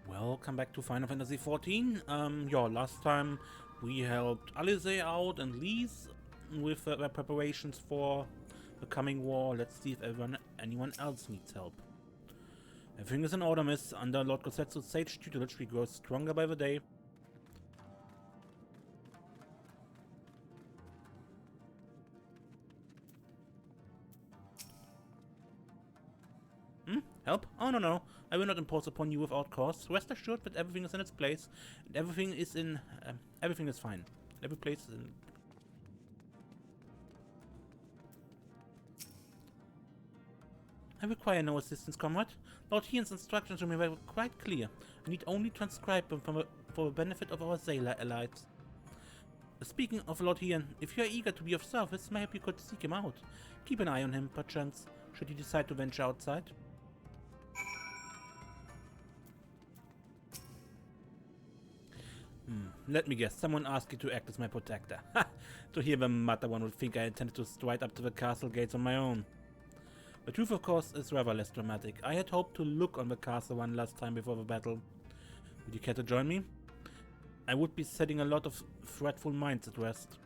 Welcome back to Final Fantasy XIV. Last time we helped Alice out and Lise with their preparations for the coming war. Let's see if anyone else needs help. Everything is in order, miss. Under Lord Gosetsu's sage tutelage, we grow stronger by the day. Help? Oh, no. I will not impose upon you without cause. Rest assured that everything is in its place, and everything is fine. Every place is in... I require no assistance, comrade. Lord Hien's instructions to me were quite clear. I need only transcribe them for the benefit of our sailor allies. Speaking of Lord Hien, if you are eager to be of service, maybe you could seek him out. Keep an eye on him, perchance, should he decide to venture outside. Let me guess, someone asked you to act as my protector. Ha! To hear them mutter, one would think I intended to stride up to the castle gates on my own. The truth, of course, is rather less dramatic. I had hoped to look on the castle one last time before the battle. Would you care to join me? I would be setting a lot of fretful minds at rest.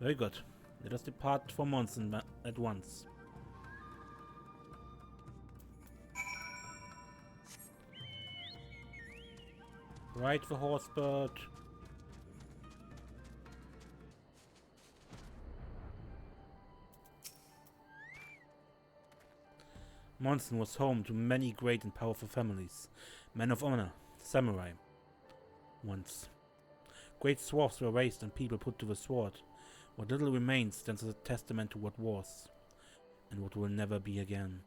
Very good. Let us depart for Monson at once. Ride the horsebird. Monson was home to many great and powerful families, men of honor, samurai. Once. Great swaths were raised and people put to the sword. What little remains stands as a testament to what was, and what will never be again.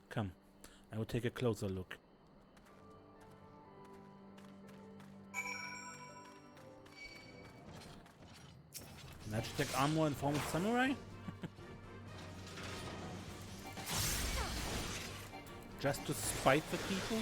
Come, I will take a closer look. Magitech armor in form of samurai? Just to spite the people?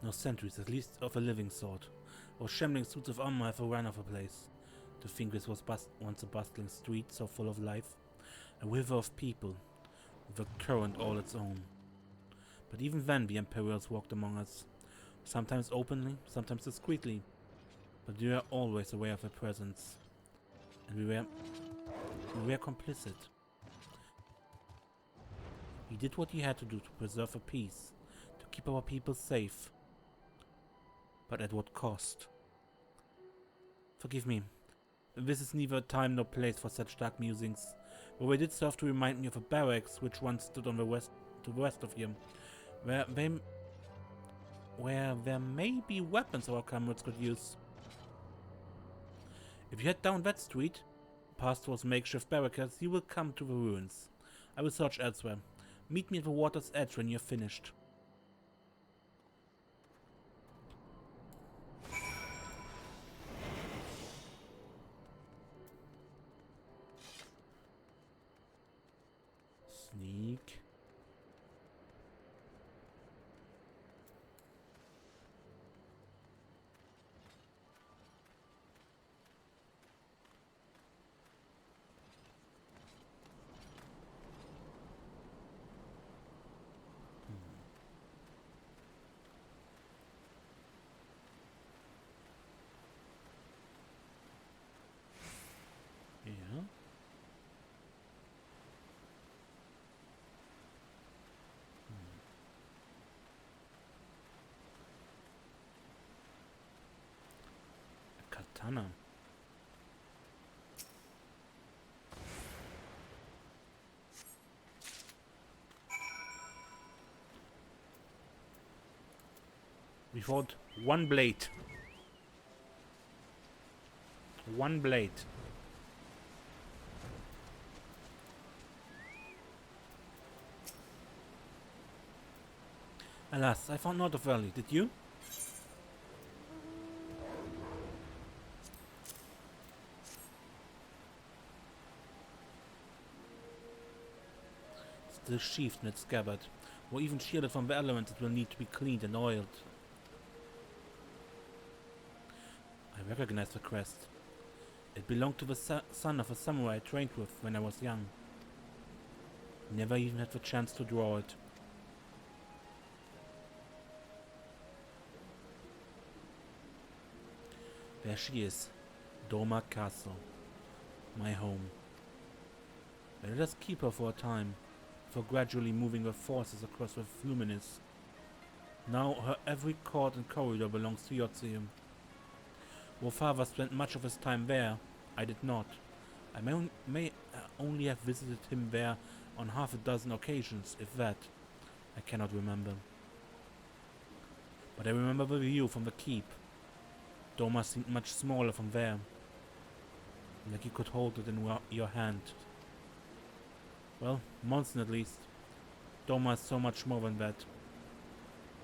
No sentries, at least of a living sort, or shambling suits of armor have run off a place. To think this was once a bustling street so full of life, a river of people, with a current all its own. But even then the Imperials walked among us, sometimes openly, sometimes discreetly, but we were always aware of their presence, and we were complicit. He did what he had to do to preserve the peace, to keep our people safe. But at what cost? Forgive me. This is neither a time nor place for such dark musings, but they did serve to remind me of a barracks which once stood on the west of here, where there may be weapons our comrades could use. If you head down that street, past those makeshift barricades, you will come to the ruins. I will search elsewhere. Meet me at the water's edge when you're finished. Sneak. Yeah. katana. We fought one blade. One blade. Alas, I found not a valley. Did you? Still sheathed in its scabbard, or even shielded from the elements that will need to be cleaned and oiled. I recognize the crest. It belonged to the son of a samurai I trained with when I was young. Never even had the chance to draw it. There she is, Doma Castle, my home. Let us keep her for a time, for gradually moving her forces across the Fluminense. Now her every court and corridor belongs to Yotzium. Your father spent much of his time there. I did not. I may only have visited him there on half a dozen occasions, if that. I cannot remember. But I remember the view from the keep. Doma seemed much smaller from there, like you could hold it in your hand. Well, Monson at least. Doma is so much more than that.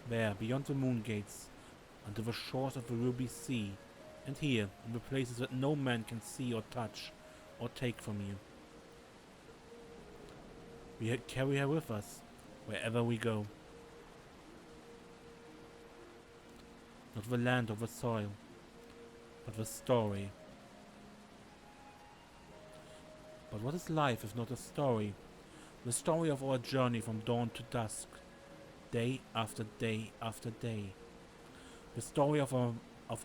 There, beyond the moon gates, unto the shores of the Ruby Sea, and here, in the places that no man can see or touch, or take from you. We carry her with us, wherever we go. Not the land or the soil, but the story. But what is life if not a story? The story of our journey from dawn to dusk, day after day after day. The story of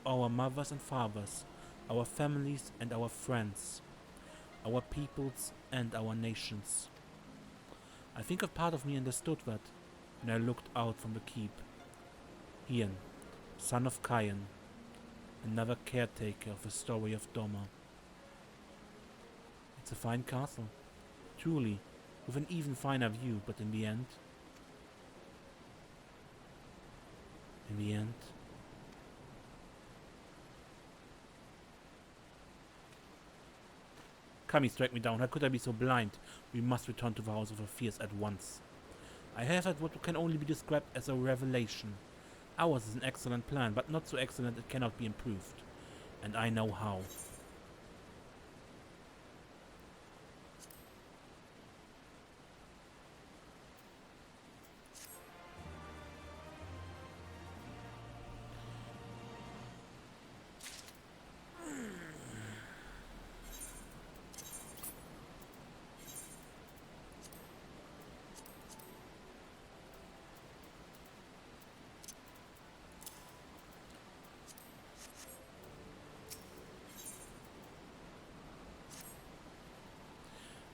our mothers and fathers, our families and our friends, our peoples and our nations. I think a part of me understood that when I looked out from the keep. Ian, son of Kayan, another caretaker of the story of Doma. It's a fine castle, truly, with an even finer view, but in the end... Kami, strike me down. How could I be so blind? We must return to the House of Affairs at once. I have had what can only be described as a revelation. Ours is an excellent plan, but not so excellent it cannot be improved. And I know how.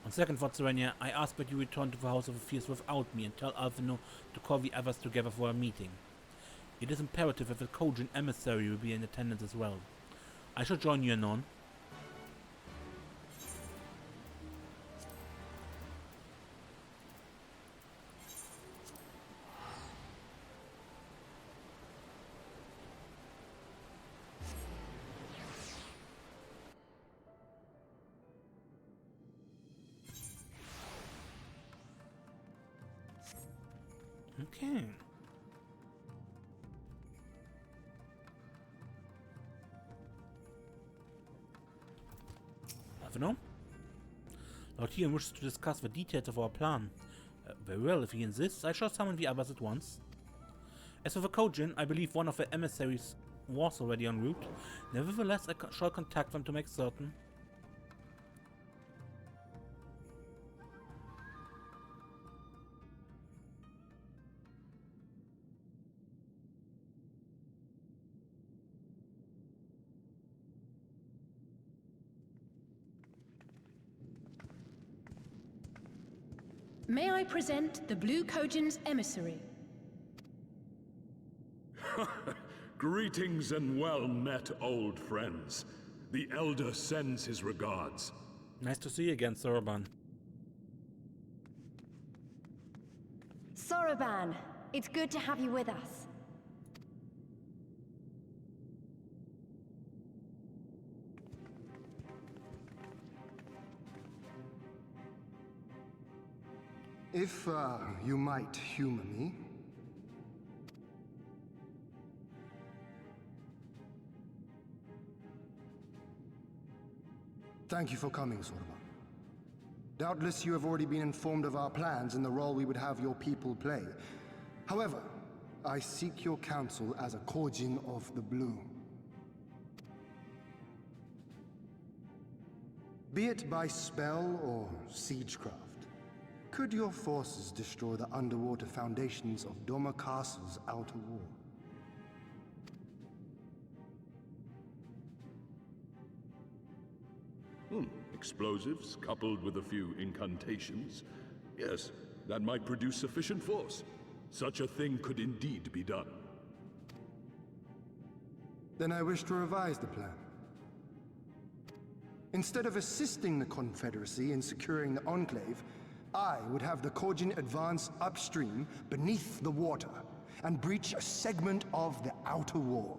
On second thought, Serenia, I ask that you return to the House of Affairs without me and tell Alphino to call the others together for a meeting. It is imperative that the Kojin emissary will be in attendance as well. I shall join you anon. Okay. Alphino? Lord Ian wishes to discuss the details of our plan. Very well, if he insists, I shall summon the others at once. As for the Kojin, I believe one of the emissaries was already en route. Nevertheless, I shall contact them to make certain. May I present the Blue Kojin's emissary? Greetings and well met, old friends. The Elder sends his regards. Nice to see you again, Soroban. Soroban, it's good to have you with us. If, you might humor me. Thank you for coming, Soroban. Doubtless you have already been informed of our plans and the role we would have your people play. However, I seek your counsel as a Kojin of the Blue. Be it by spell or siegecraft, could your forces destroy the underwater foundations of Doma Castle's outer wall? Explosives coupled with a few incantations. Yes, that might produce sufficient force. Such a thing could indeed be done. Then I wish to revise the plan. Instead of assisting the Confederacy in securing the Enclave, I would have the Kojin advance upstream beneath the water and breach a segment of the outer wall.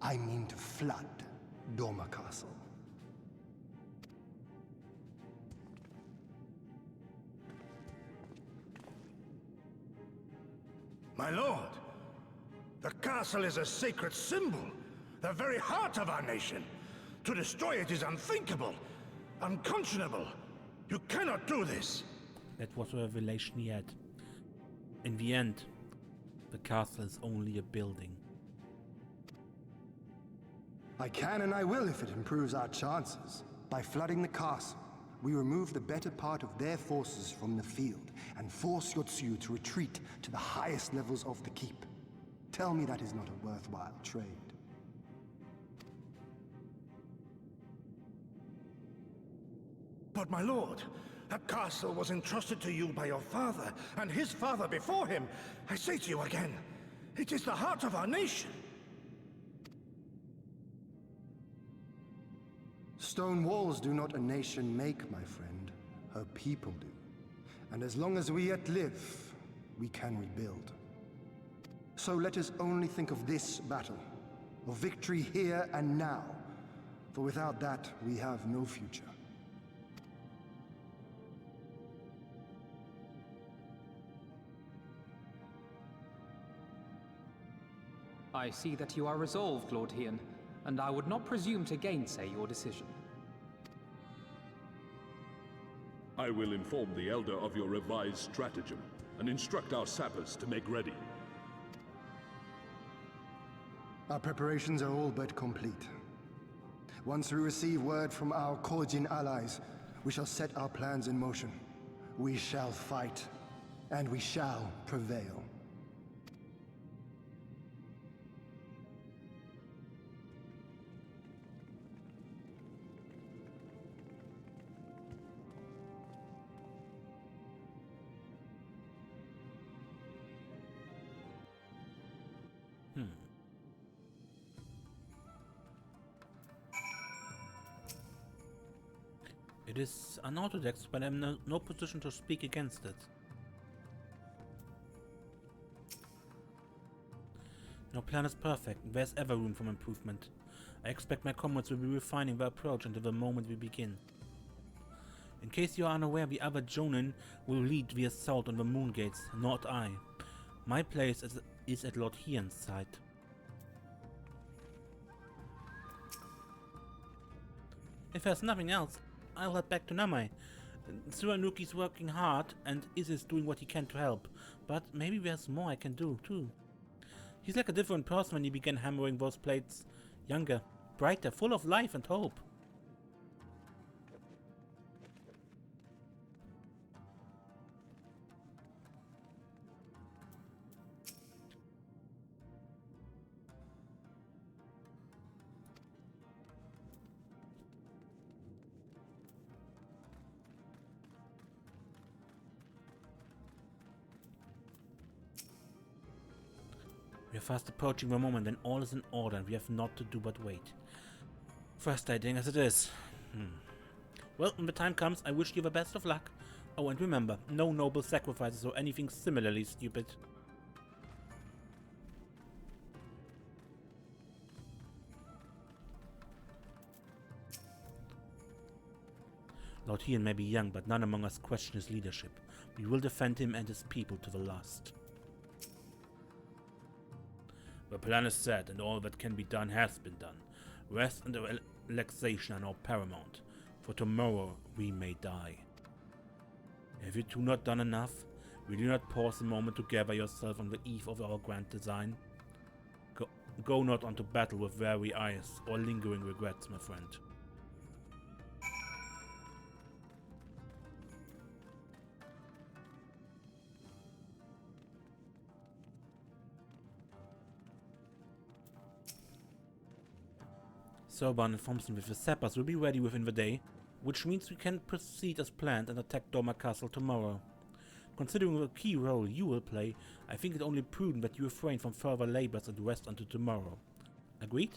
I mean to flood Doma Castle. My lord, the castle is a sacred symbol, the very heart of our nation. To destroy it is unthinkable, unconscionable. You cannot do this. That was a revelation he had. In the end, the castle is only a building. I can and I will if it improves our chances. By flooding the castle, we remove the better part of their forces from the field and force Yotsuyu to retreat to the highest levels of the keep. Tell me that is not a worthwhile trade. But my lord, that castle was entrusted to you by your father and his father before him. I say to you again, it is the heart of our nation. Stone walls do not a nation make, my friend. Her people do. And as long as we yet live, we can rebuild. So let us only think of this battle, of victory here and now. For without that, we have no future. I see that you are resolved, Lord Hien, and I would not presume to gainsay your decision. I will inform the Elder of your revised stratagem and instruct our sappers to make ready. Our preparations are all but complete. Once we receive word from our Kojin allies, we shall set our plans in motion. We shall fight, and we shall prevail. It is unorthodox, but I'm in no position to speak against it. No plan is perfect. There's ever room for improvement. I expect my comrades will be refining their approach until the moment we begin. In case you are unaware, the other Jonin will lead the assault on the moon gates, not I. My place is at Lord Hien's side. If there's nothing else, I'll head back to Namai. Tsurunuki's working hard and is doing what he can to help, but maybe there's more I can do too. He's like a different person when he began hammering those plates. Younger, brighter, full of life and hope. We are fast approaching the moment when all is in order and we have naught to do but wait. Frustrating as it is. Well, when the time comes, I wish you the best of luck. Oh, and remember, no noble sacrifices or anything similarly stupid. Lord Ian may be young, but none among us question his leadership. We will defend him and his people to the last. The plan is set, and all that can be done has been done. Rest and relaxation are now paramount, for tomorrow we may die. Have you two not done enough? Will you not pause a moment to gather yourself on the eve of our grand design? Go not onto battle with weary eyes or lingering regrets, my friend. Soban informs me that the sappers will be ready within the day, which means we can proceed as planned and attack Doma Castle tomorrow. Considering the key role you will play, I think it only prudent that you refrain from further labors and rest until tomorrow. Agreed?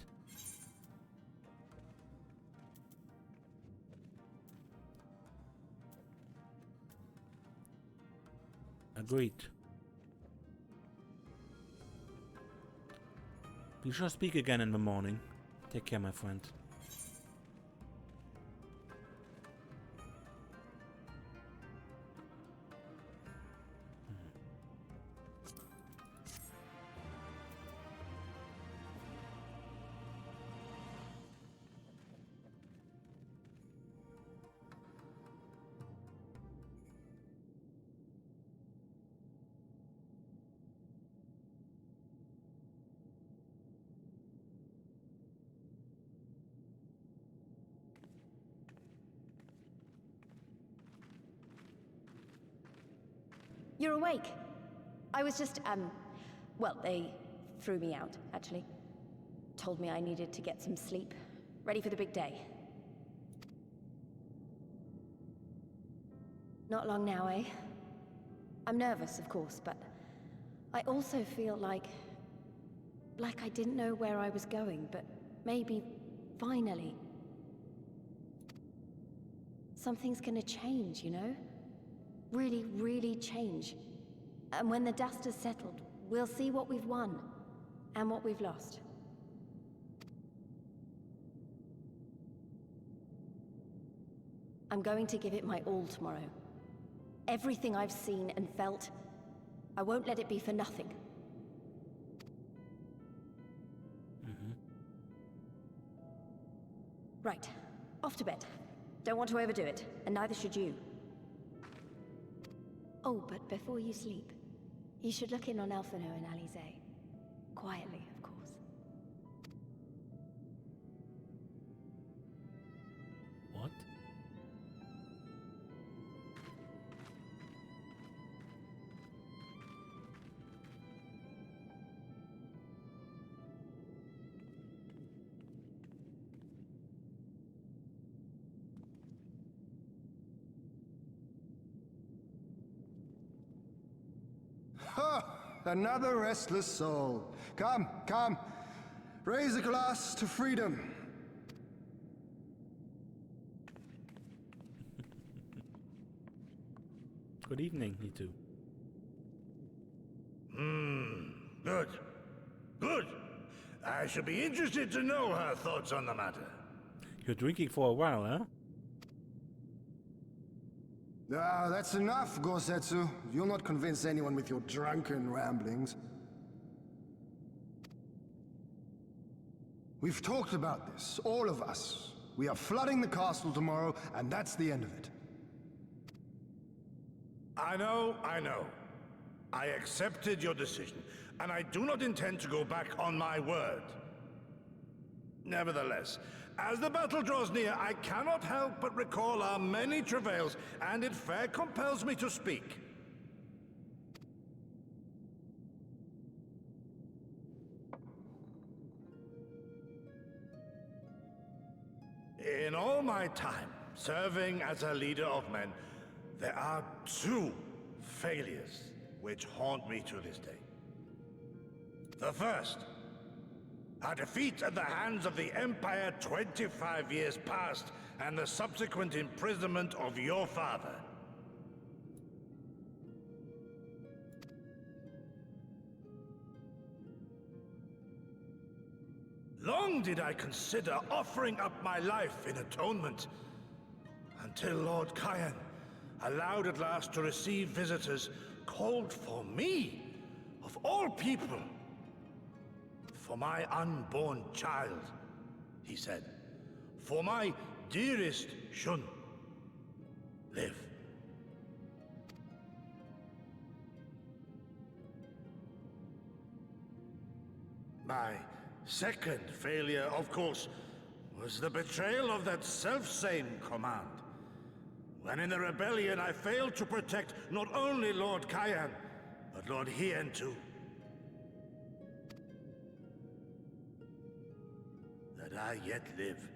Agreed. We shall speak again in the morning. Take care, my friend. You're awake. I was just, well, they threw me out, actually. Told me I needed to get some sleep. Ready for the big day. Not long now, eh? I'm nervous, of course, but I also feel like I didn't know where I was going, but maybe, finally, something's gonna change, you know? Really, really change. And when the dust has settled, we'll see what we've won, and what we've lost. I'm going to give it my all tomorrow. Everything I've seen and felt, I won't let it be for nothing. Right, off to bed. Don't want to overdo it, and neither should you. Oh, but before you sleep, you should look in on Elfino and Alize. Quietly, of course. What? Ha! Another restless soul. Come, come. Raise a glass to freedom. Good evening, you two. Good. Good. I shall be interested to know her thoughts on the matter. You're drinking for a while, huh? Ah, that's enough, Gosetsu. You'll not convince anyone with your drunken ramblings. We've talked about this, all of us. We are flooding the castle tomorrow, and that's the end of it. I know. I accepted your decision, and I do not intend to go back on my word. Nevertheless, as the battle draws near, I cannot help but recall our many travails, and it fair compels me to speak. In all my time serving as a leader of men, there are two failures which haunt me to this day. The first. A defeat at the hands of the Empire 25 years past, and the subsequent imprisonment of your father. Long did I consider offering up my life in atonement, until Lord Kyan, allowed at last to receive visitors, called for me, of all people. For my unborn child, he said. For my dearest Shun. Live. My second failure, of course, was the betrayal of that self-same command. When in the rebellion I failed to protect not only Lord Kyan, but Lord Hien too. That I yet live,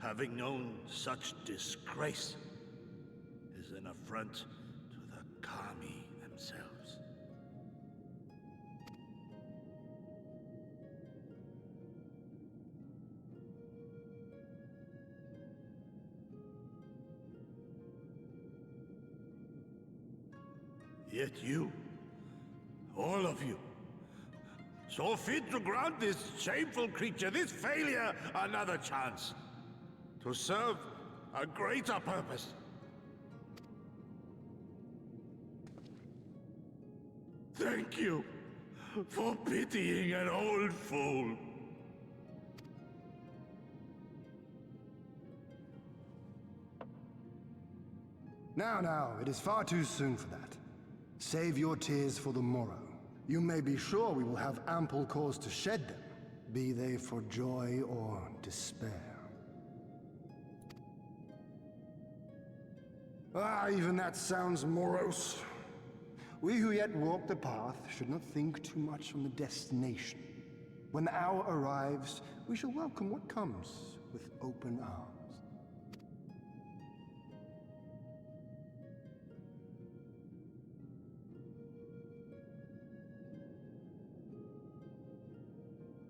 having known such disgrace, is an affront to the Kami themselves. Yet you, all of you, saw fit to grant this shameful creature, this failure, another chance. To serve a greater purpose. Thank you for pitying an old fool. Now, it is far too soon for that. Save your tears for the morrow. You may be sure we will have ample cause to shed them, be they for joy or despair. Even that sounds morose. We who yet walk the path should not think too much on the destination. When the hour arrives, we shall welcome what comes with open arms.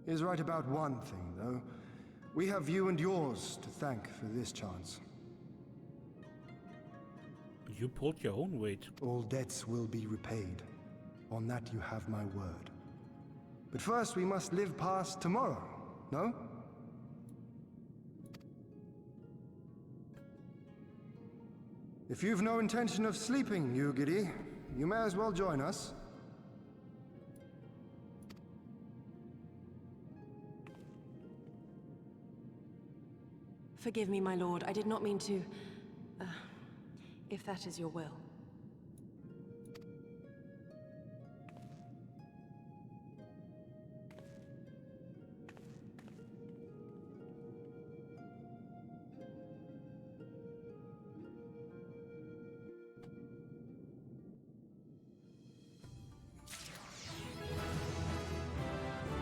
He is right about one thing, though. We have you and yours to thank for this chance. You pulled your own weight. All debts will be repaid. On that you have my word. But first we must live past tomorrow, no? If you've no intention of sleeping, Yugiri, you may as well join us. Forgive me, my lord. I did not mean to... if that is your will.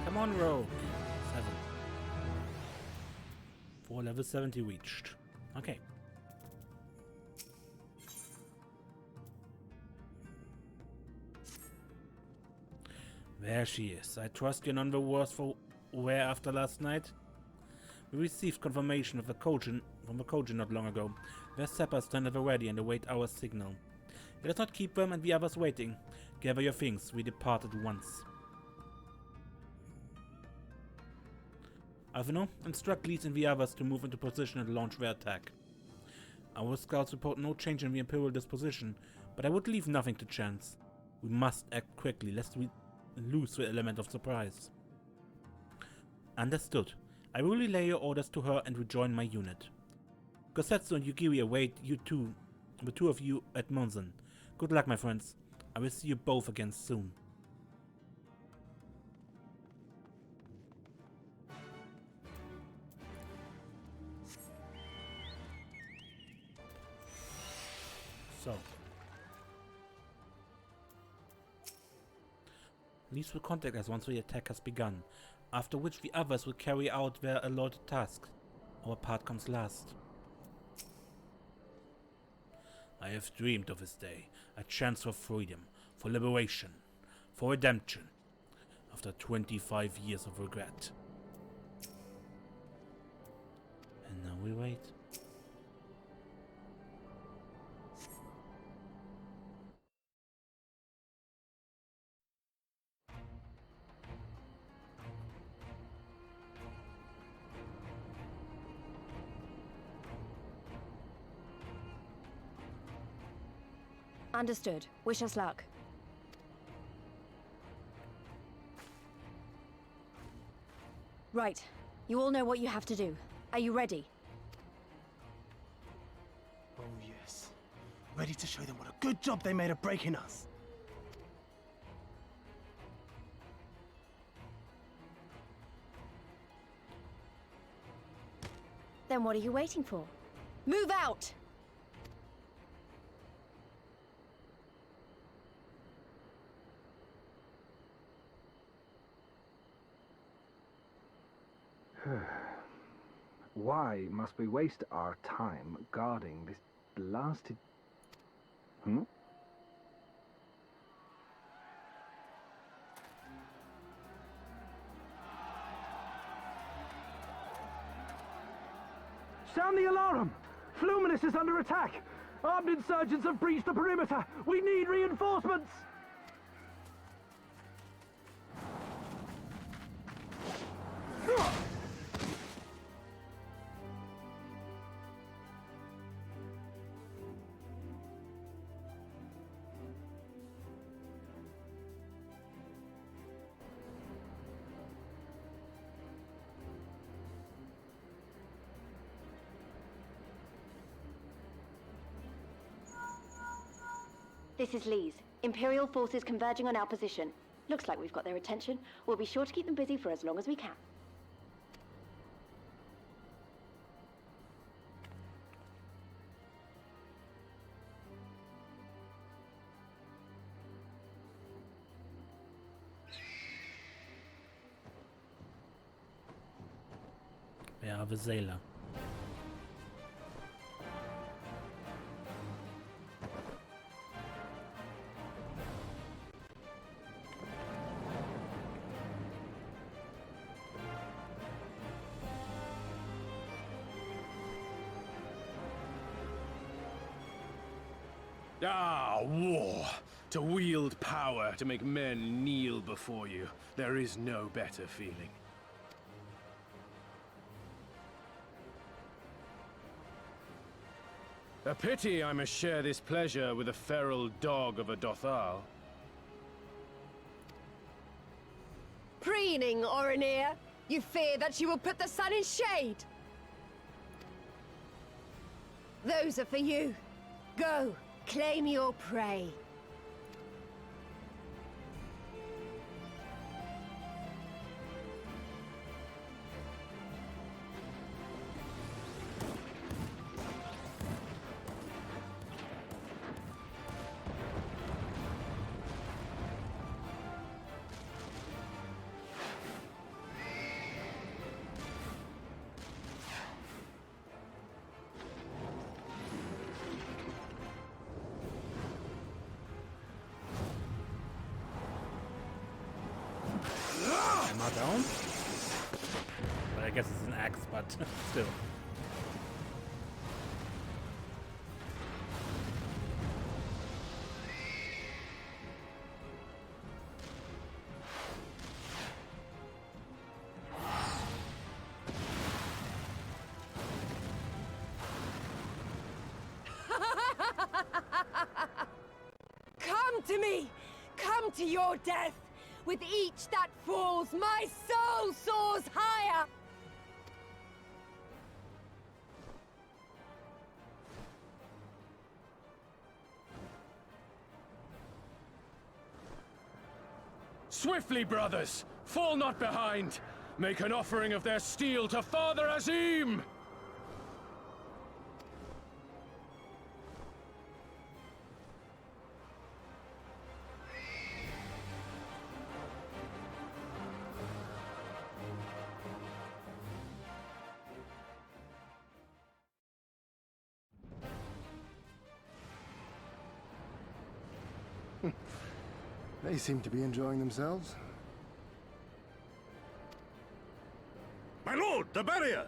Come on, Rogue. 7. 4 level 70 reached. Okay. There she is. I trust you're none the worse for wear after last night. We received confirmation of the Kojin not long ago. Their sappers stand at the ready and await our signal. Let us not keep them and the others waiting. Gather your things. We depart at once. Aveno, instruct Leeds and the others to move into position and launch their attack. Our scouts report no change in the Imperial disposition, but I would leave nothing to chance. We must act quickly, lest we lose the element of surprise. Understood. I will relay your orders to her and rejoin my unit. Gosetsu and Yugiri await the two of you at Monzen. Good luck, my friends. I will see you both again soon. So. Leeds will contact us once the attack has begun, after which the others will carry out their allotted tasks. Our part comes last. I have dreamed of this day, a chance for freedom, for liberation, for redemption. after 25 years of regret. And now we wait. Understood. Wish us luck. Right. You all know what you have to do. Are you ready? Oh yes. Ready to show them what a good job they made of breaking us. Then what are you waiting for? Move out! Why must we waste our time guarding this blasted... Sound the alarm! Fluminous is under attack! Armed insurgents have breached the perimeter! We need reinforcements! This is Lee's. Imperial forces converging on our position. Looks like we've got their attention. We'll be sure to keep them busy for as long as we can. We have a sailor. Ah, war! To wield power, to make men kneel before you. There is no better feeling. A pity I must share this pleasure with a feral dog of a Dothal. Preening, Oreneer! You fear that you will put the sun in shade! Those are for you. Go, claim your prey. Am I down? Well, I guess it's an axe, but still. Come to me! Come to your death! With each that falls, my soul soars higher! Swiftly, brothers! Fall not behind! Make an offering of their steel to Father Azim! They seem to be enjoying themselves. The barrier!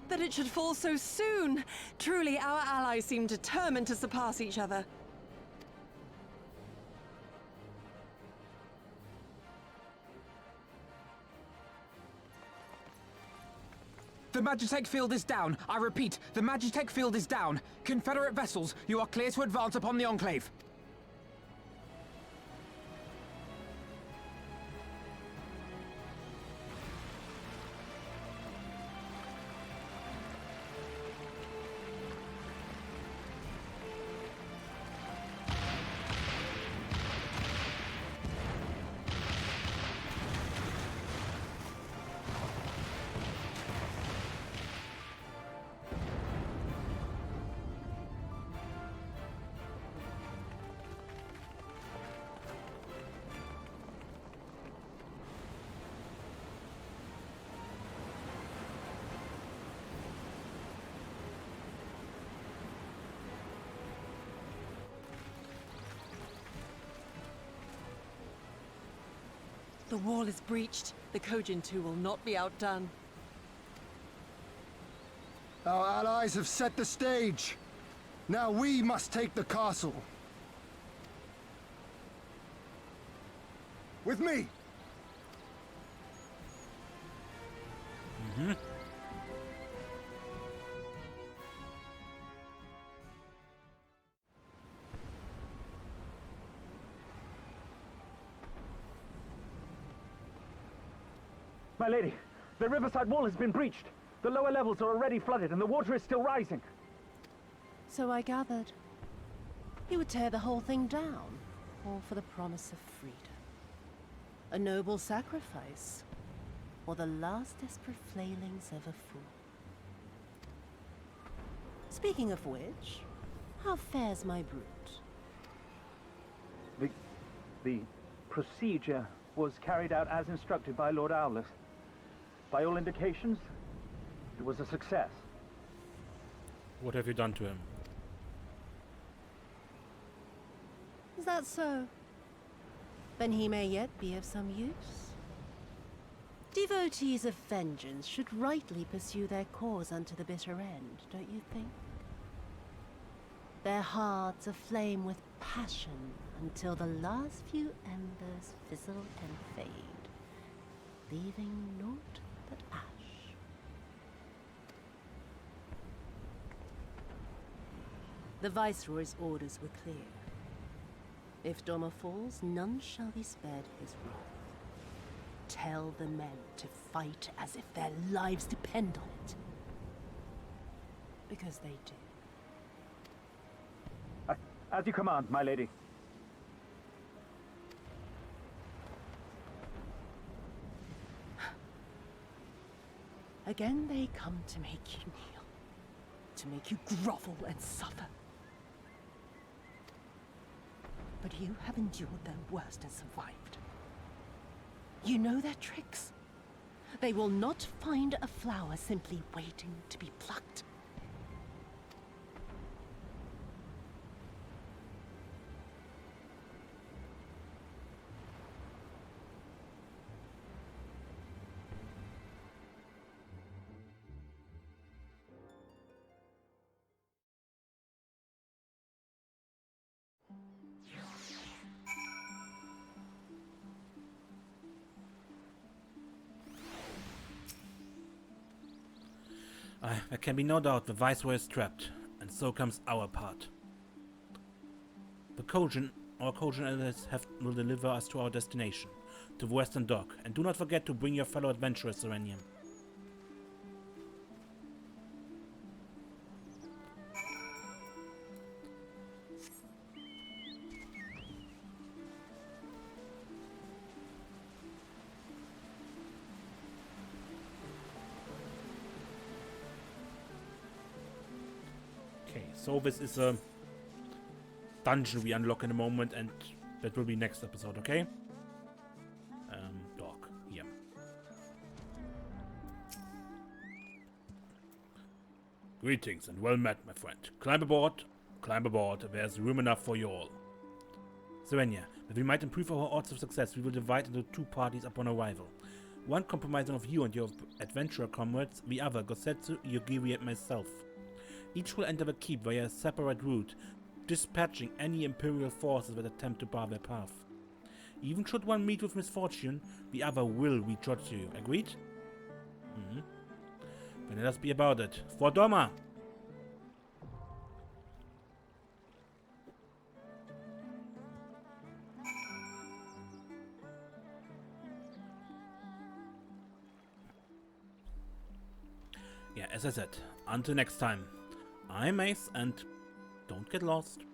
That it should fall so soon! Truly, our allies seem determined to surpass each other. The Magitech field is down. I repeat, the Magitech field is down. Confederate vessels, you are clear to advance upon the Enclave. The wall is breached. The Kojin too will not be outdone. Our allies have set the stage. Now we must take the castle. With me! Mm-hmm. My lady, the riverside wall has been breached. The lower levels are already flooded and the water is still rising. So I gathered. You would tear the whole thing down, all for the promise of freedom. A noble sacrifice, or the last desperate flailings of a fool. Speaking of which, how fares my brute? The procedure was carried out as instructed by Lord Owleth. By all indications, it was a success. What have you done to him? Is that so? Then he may yet be of some use. Devotees of vengeance should rightly pursue their cause unto the bitter end, don't you think? Their hearts aflame with passion until the last few embers fizzle and fade, leaving naught but ash. The Viceroy's orders were clear. If Doma falls, none shall be spared his wrath. Tell the men to fight as if their lives depend on it. Because they do. As you command, my lady. Again they come to make you kneel, to make you grovel and suffer. But you have endured their worst and survived. You know their tricks. They will not find a flower simply waiting to be plucked. There can be no doubt the Viceroy is trapped, and so comes our part. Our Kojin allies will deliver us to our destination, to the Western Dock, and do not forget to bring your fellow adventurers, Serenium. So this is a dungeon we unlock in a moment, and that will be next episode, okay? Dock, here. Greetings and well met, my friend. Climb aboard, there's room enough for you all. Serenia, that we might improve our odds of success, we will divide into 2 parties upon arrival. One comprising of you and your adventurer comrades, the other Gosetsu, Yogiri and myself. Each will enter the keep via a separate route, dispatching any Imperial forces that attempt to bar their path. Even should one meet with misfortune, the other will reach out to you. Agreed? Then let us be about it. For Doma! Yeah, as I said, until next time, I'm Ace, and don't get lost.